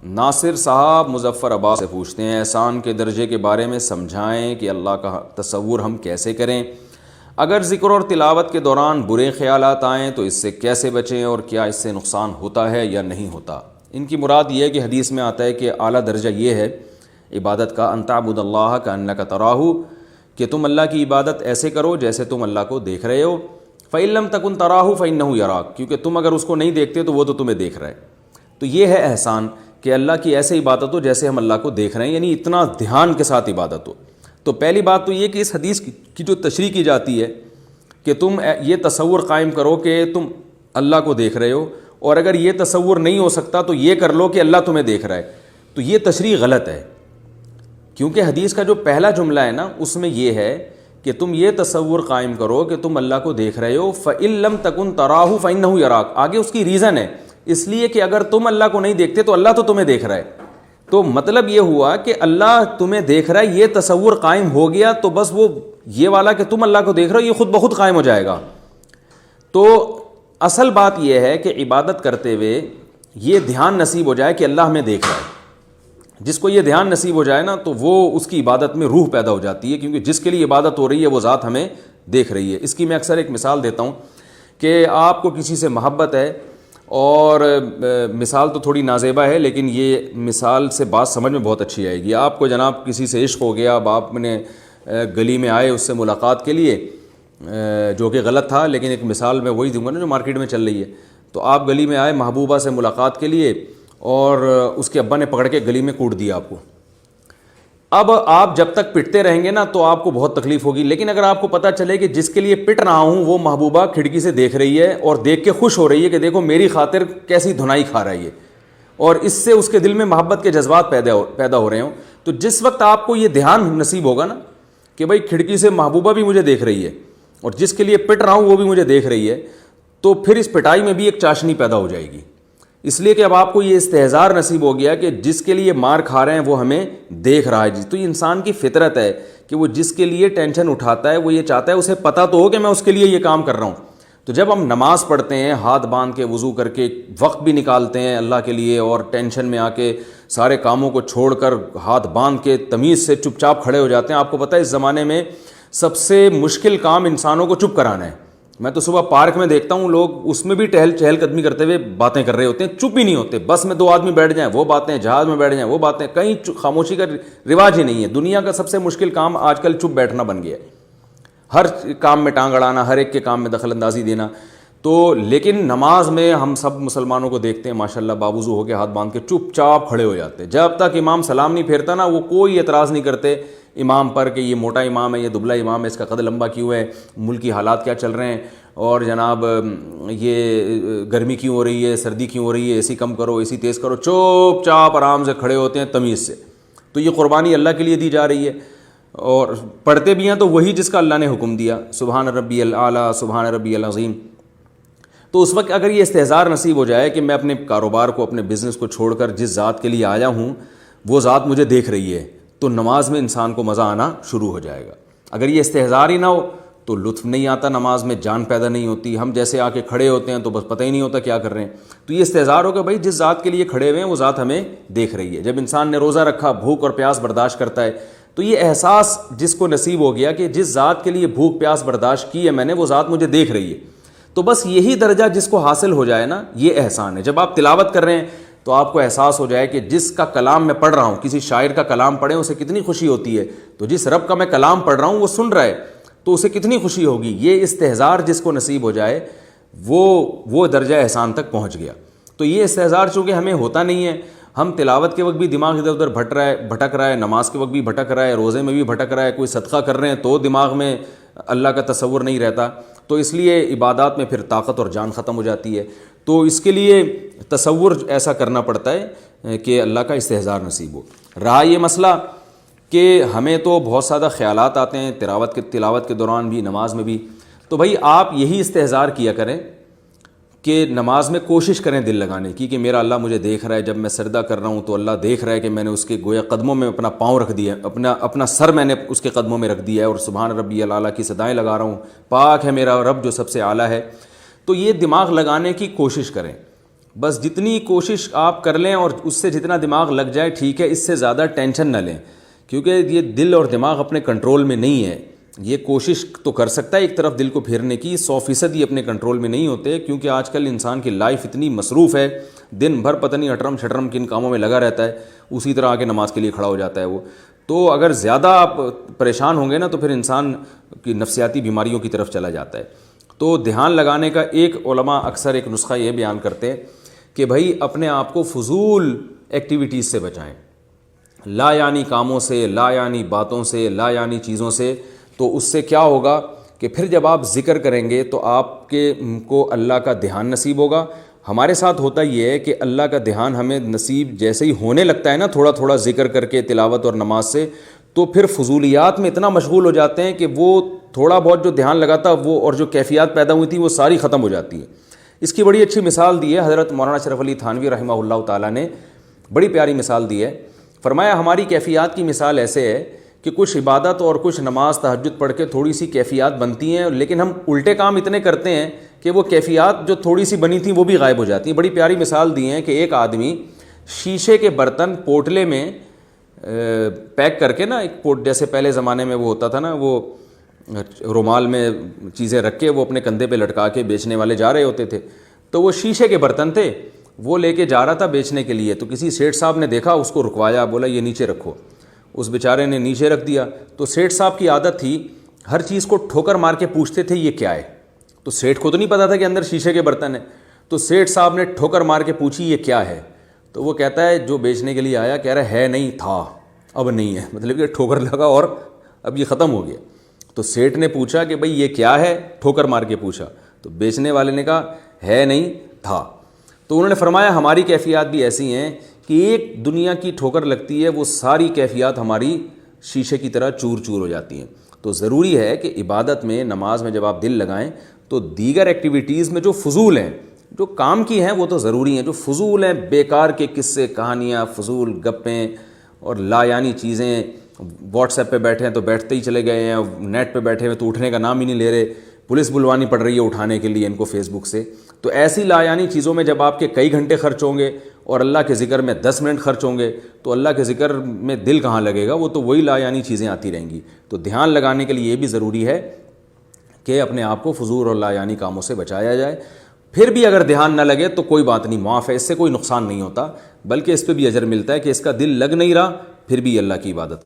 ناصر صاحب مظفر آباد سے پوچھتے ہیں احسان کے درجے کے بارے میں سمجھائیں کہ اللہ کا تصور ہم کیسے کریں، اگر ذکر اور تلاوت کے دوران برے خیالات آئیں تو اس سے کیسے بچیں اور کیا اس سے نقصان ہوتا ہے یا نہیں ہوتا؟ ان کی مراد یہ ہے کہ حدیث میں آتا ہے کہ اعلیٰ درجہ یہ ہے عبادت کا ان تعبد اللہ کأنک تراہ، کہ تم اللہ کی عبادت ایسے کرو جیسے تم اللہ کو دیکھ رہے ہو، فإن لم تکن تراہ فإنہ یراک، کیونکہ تم اگر اس کو نہیں دیکھتے تو وہ تو تمہیں دیکھ رہا ہے۔ تو یہ ہے احسان کہ اللہ کی ایسے عبادت ہو جیسے ہم اللہ کو دیکھ رہے ہیں، یعنی اتنا دھیان کے ساتھ عبادت ہو۔ تو پہلی بات تو یہ کہ اس حدیث کی جو تشریح کی جاتی ہے کہ تم یہ تصور قائم کرو کہ تم اللہ کو دیکھ رہے ہو، اور اگر یہ تصور نہیں ہو سکتا تو یہ کر لو کہ اللہ تمہیں دیکھ رہا ہے، تو یہ تشریح غلط ہے، کیونکہ حدیث کا جو پہلا جملہ ہے نا اس میں یہ ہے کہ تم یہ تصور قائم کرو کہ تم اللہ کو دیکھ رہے ہو، فإن لم تکن تراہ فإنہ یراک، آگے اس کی ریزن ہے، اس لیے کہ اگر تم اللہ کو نہیں دیکھتے تو اللہ تو تمہیں دیکھ رہا ہے۔ تو مطلب یہ ہوا کہ اللہ تمہیں دیکھ رہا ہے، یہ تصور قائم ہو گیا تو بس وہ یہ والا کہ تم اللہ کو دیکھ رہے ہو یہ خود بخود قائم ہو جائے گا۔ تو اصل بات یہ ہے کہ عبادت کرتے ہوئے یہ دھیان نصیب ہو جائے کہ اللہ ہمیں دیکھ رہا ہے۔ جس کو یہ دھیان نصیب ہو جائے نا تو وہ اس کی عبادت میں روح پیدا ہو جاتی ہے، کیونکہ جس کے لیے عبادت ہو رہی ہے وہ ذات ہمیں دیکھ رہی ہے۔ اس کی میں اکثر ایک مثال دیتا ہوں کہ آپ کو کسی سے محبت ہے، اور مثال تو تھوڑی نازیبا ہے لیکن یہ مثال سے بات سمجھ میں بہت اچھی آئے گی۔ آپ کو جناب کسی سے عشق ہو گیا، اب آپ نے گلی میں آئے اس سے ملاقات کے لیے، جو کہ غلط تھا لیکن ایک مثال میں وہی دوں گا نا جو مارکیٹ میں چل رہی ہے۔ تو آپ گلی میں آئے محبوبہ سے ملاقات کے لیے، اور اس کے ابا نے پکڑ کے گلی میں کوٹ دیا آپ کو۔ اب آپ جب تک پٹتے رہیں گے نا تو آپ کو بہت تکلیف ہوگی، لیکن اگر آپ کو پتہ چلے کہ جس کے لیے پٹ رہا ہوں وہ محبوبہ کھڑکی سے دیکھ رہی ہے اور دیکھ کے خوش ہو رہی ہے کہ دیکھو میری خاطر کیسی دھنائی کھا رہی ہے، اور اس سے اس کے دل میں محبت کے جذبات پیدا ہو رہے ہوں، تو جس وقت آپ کو یہ دھیان نصیب ہوگا نا کہ بھائی کھڑکی سے محبوبہ بھی مجھے دیکھ رہی ہے اور جس کے لیے پٹ رہا ہوں وہ بھی مجھے دیکھ رہی ہے، تو پھر اس پٹائی میں بھی ایک چاشنی پیدا ہو جائے گی، اس لیے کہ اب آپ کو یہ استحضار نصیب ہو گیا کہ جس کے لیے مار کھا رہے ہیں وہ ہمیں دیکھ رہا ہے جی۔ تو یہ انسان کی فطرت ہے کہ وہ جس کے لیے ٹینشن اٹھاتا ہے وہ یہ چاہتا ہے اسے پتہ تو ہو کہ میں اس کے لیے یہ کام کر رہا ہوں۔ تو جب ہم نماز پڑھتے ہیں ہاتھ باندھ کے وضو کر کے وقت بھی نکالتے ہیں اللہ کے لیے، اور ٹینشن میں آ کے سارے کاموں کو چھوڑ کر ہاتھ باندھ کے تمیز سے چپ چاپ کھڑے ہو جاتے ہیں۔ آپ کو پتہ ہے اس زمانے میں سب سے مشکل کام انسانوں کو چپ کرانا ہے۔ میں تو صبح پارک میں دیکھتا ہوں لوگ اس میں بھی چہل قدمی کرتے ہوئے باتیں کر رہے ہوتے ہیں، چپ ہی نہیں ہوتے۔ بس میں 2 آدمی بیٹھ جائیں وہ باتیں، جہاز میں بیٹھ جائیں وہ باتیں، کہیں خاموشی کا رواج ہی نہیں ہے۔ دنیا کا سب سے مشکل کام آج کل چپ بیٹھنا بن گیا ہے، ہر کام میں ٹانگ اڑانا، ہر ایک کے کام میں دخل اندازی دینا۔ تو لیکن نماز میں ہم سب مسلمانوں کو دیکھتے ہیں ماشاءاللہ باوضو ہو کے ہاتھ باندھ کے چپ چاپ کھڑے ہو جاتے ہیں، جب تک امام سلام نہیں پھیرتا نا وہ کوئی اعتراض نہیں کرتے امام پر کہ یہ موٹا امام ہے، یہ دبلا امام ہے، اس کا قد لمبا کیوں ہے، ملکی حالات کیا چل رہے ہیں، اور جناب یہ گرمی کیوں ہو رہی ہے، سردی کیوں ہو رہی ہے، اے سی کم کرو، اے سی تیز کرو، چوپ چاپ آرام سے کھڑے ہوتے ہیں تمیز سے۔ تو یہ قربانی اللہ کے لیے دی جا رہی ہے، اور پڑھتے بھی ہیں تو وہی جس کا اللہ نے حکم دیا، سبحان ربی الاعلیٰ سبحان ربی العظیم۔ تو اس وقت اگر یہ استحضار نصیب ہو جائے کہ میں اپنے کاروبار کو، اپنے بزنس کو چھوڑ کر جس ذات کے لیے آیا ہوں وہ ذات مجھے دیکھ رہی ہے، تو نماز میں انسان کو مزہ آنا شروع ہو جائے گا۔ اگر یہ استحضار ہی نہ ہو تو لطف نہیں آتا، نماز میں جان پیدا نہیں ہوتی، ہم جیسے آ کے کھڑے ہوتے ہیں تو بس پتہ ہی نہیں ہوتا کیا کر رہے ہیں۔ تو یہ استحضار ہوگا بھائی جس ذات کے لیے کھڑے ہوئے ہیں وہ ذات ہمیں دیکھ رہی ہے۔ جب انسان نے روزہ رکھا، بھوک اور پیاس برداشت کرتا ہے، تو یہ احساس جس کو نصیب ہو گیا کہ جس ذات کے لیے بھوک پیاس برداشت کی ہے میں نے وہ ذات مجھے دیکھ رہی ہے، تو بس یہی درجہ جس کو حاصل ہو جائے نا یہ احسان ہے۔ جب آپ تلاوت کر رہے ہیں تو آپ کو احساس ہو جائے کہ جس کا کلام میں پڑھ رہا ہوں، کسی شاعر کا کلام پڑھیں اسے کتنی خوشی ہوتی ہے، تو جس رب کا میں کلام پڑھ رہا ہوں وہ سن رہا ہے تو اسے کتنی خوشی ہوگی۔ یہ استحضار جس کو نصیب ہو جائے وہ درجہ احسان تک پہنچ گیا۔ تو یہ استحضار چونکہ ہمیں ہوتا نہیں ہے، ہم تلاوت کے وقت بھی دماغ ادھر ادھر بھٹک رہا ہے، نماز کے وقت بھی بھٹک رہا ہے، روزے میں بھی بھٹک رہا ہے، کوئی صدقہ کر رہے ہیں تو دماغ میں اللہ کا تصور نہیں رہتا، تو اس لیے عبادات میں پھر طاقت اور جان ختم ہو جاتی ہے۔ تو اس کے لیے تصور ایسا کرنا پڑتا ہے کہ اللہ کا استحضار نصیب ہو۔ رہا یہ مسئلہ کہ ہمیں تو بہت زیادہ خیالات آتے ہیں تلاوت کے دوران بھی، نماز میں بھی، تو بھائی آپ یہی استحضار کیا کریں کہ نماز میں کوشش کریں دل لگانے کی کہ میرا اللہ مجھے دیکھ رہا ہے، جب میں سجدہ کر رہا ہوں تو اللہ دیکھ رہا ہے کہ میں نے اس کے گویا قدموں میں اپنا پاؤں رکھ دیا ہے، اپنا سر میں نے اس کے قدموں میں رکھ دیا ہے، اور سبحان ربی الاعلیٰ کی صدائیں لگا رہا ہوں، پاک ہے میرا رب جو سب سے اعلیٰ ہے۔ تو یہ دماغ لگانے کی کوشش کریں۔ بس جتنی کوشش آپ کر لیں اور اس سے جتنا دماغ لگ جائے ٹھیک ہے، اس سے زیادہ ٹینشن نہ لیں، کیونکہ یہ دل اور دماغ اپنے کنٹرول میں نہیں ہے۔ یہ کوشش تو کر سکتا ہے ایک طرف دل کو پھیرنے کی، 100% یہ اپنے کنٹرول میں نہیں ہوتے، کیونکہ آج کل انسان کی لائف اتنی مصروف ہے، دن بھر پتہ نہیں اٹرم شٹرم کن کاموں میں لگا رہتا ہے، اسی طرح آ کے نماز کے لیے کھڑا ہو جاتا ہے وہ۔ تو اگر زیادہ آپ پریشان ہوں گے نا تو پھر انسان کی نفسیاتی بیماریوں کی طرف چلا جاتا ہے۔ تو دھیان لگانے کا ایک علماء اکثر ایک نسخہ یہ بیان کرتے ہیں کہ بھائی اپنے آپ کو فضول ایکٹیویٹیز سے بچائیں، لا یعنی کاموں سے، لا یعنی باتوں سے، لا یعنی چیزوں سے۔ تو اس سے کیا ہوگا کہ پھر جب آپ ذکر کریں گے تو آپ کے کو اللہ کا دھیان نصیب ہوگا۔ ہمارے ساتھ ہوتا یہ ہے کہ اللہ کا دھیان ہمیں نصیب جیسے ہی ہونے لگتا ہے نا، تھوڑا تھوڑا ذکر کر کے تلاوت اور نماز سے، تو پھر فضولیات میں اتنا مشغول ہو جاتے ہیں کہ وہ تھوڑا بہت جو دھیان لگاتا وہ اور جو کیفیات پیدا ہوئی تھی وہ ساری ختم ہو جاتی ہے۔ اس کی بڑی اچھی مثال دی ہے حضرت مولانا اشرف علی تھانوی رحمہ اللہ تعالیٰ نے، بڑی پیاری مثال دی ہے۔ فرمایا ہماری کیفیات کی مثال ایسے ہے کہ کچھ عبادت اور کچھ نماز تہجد پڑھ کے تھوڑی سی کیفیات بنتی ہیں، لیکن ہم الٹے کام اتنے کرتے ہیں کہ وہ کیفیات جو تھوڑی سی بنی تھیں وہ بھی غائب ہو جاتی ہیں۔ بڑی پیاری مثال دی ہیں کہ ایک آدمی شیشے کے برتن پوٹلے میں پیک کر کے نا، ایک پوٹ جیسے پہلے زمانے میں وہ ہوتا تھا نا، وہ رومال میں چیزیں رکھ کے وہ اپنے کندھے پہ لٹکا کے بیچنے والے جا رہے ہوتے تھے، تو وہ شیشے کے برتن تھے، وہ لے کے جا رہا تھا بیچنے کے لیے۔ تو کسی سیٹھ صاحب نے دیکھا، اس کو رکوایا، بولا یہ نیچے رکھو۔ اس بیچارے نے نیچے رکھ دیا۔ تو سیٹھ صاحب کی عادت تھی ہر چیز کو ٹھوکر مار کے پوچھتے تھے یہ کیا ہے، تو سیٹھ کو تو نہیں پتا تھا کہ اندر شیشے کے برتن ہیں، تو سیٹھ صاحب نے ٹھوکر مار کے پوچھی یہ کیا ہے، تو وہ کہتا ہے جو بیچنے کے لیے آیا کہہ رہا ہے نہیں تھا، اب نہیں ہے، مطلب کہ ٹھوکر لگا اور اب یہ ختم ہو گیا۔ تو سیٹھ نے پوچھا کہ بھئی یہ کیا ہے، ٹھوکر مار کے پوچھا، تو بیچنے والے نے کہا ہے نہیں تھا۔ تو انہوں نے فرمایا ہماری کیفیات بھی ایسی ہیں کہ ایک دنیا کی ٹھوکر لگتی ہے، وہ ساری کیفیات ہماری شیشے کی طرح چور چور ہو جاتی ہیں۔ تو ضروری ہے کہ عبادت میں، نماز میں جب آپ دل لگائیں تو دیگر ایکٹیویٹیز میں جو فضول ہیں، جو کام کی ہیں وہ تو ضروری ہیں، جو فضول ہیں، بیکار کے قصے کہانیاں، فضول گپیں اور لا یعنی چیزیں، واٹس ایپ پہ بیٹھے ہیں تو بیٹھتے ہی چلے گئے ہیں، نیٹ پہ بیٹھے ہوئے تو اٹھنے کا نام ہی نہیں لے رہے، پولیس بلوانی پڑ رہی ہے اٹھانے کے لیے ان کو فیس بک سے۔ تو ایسی لا یعنی چیزوں میں جب آپ کے کئی گھنٹے خرچ ہوں گے اور اللہ کے ذکر میں 10 منٹ خرچ ہوں گے تو اللہ کے ذکر میں دل کہاں لگے گا، وہ تو وہی لا یعنی چیزیں آتی رہیں گی۔ تو دھیان لگانے کے لیے یہ بھی ضروری ہے کہ اپنے آپ کو فضول اور لا یعنی کاموں سے بچایا جائے۔ پھر بھی اگر دھیان نہ لگے تو کوئی بات نہیں، معاف ہے، اس سے کوئی نقصان نہیں ہوتا، بلکہ اس پہ بھی اجر ملتا ہے کہ اس کا دل لگ نہیں رہا پھر بھی اللہ کی عبادت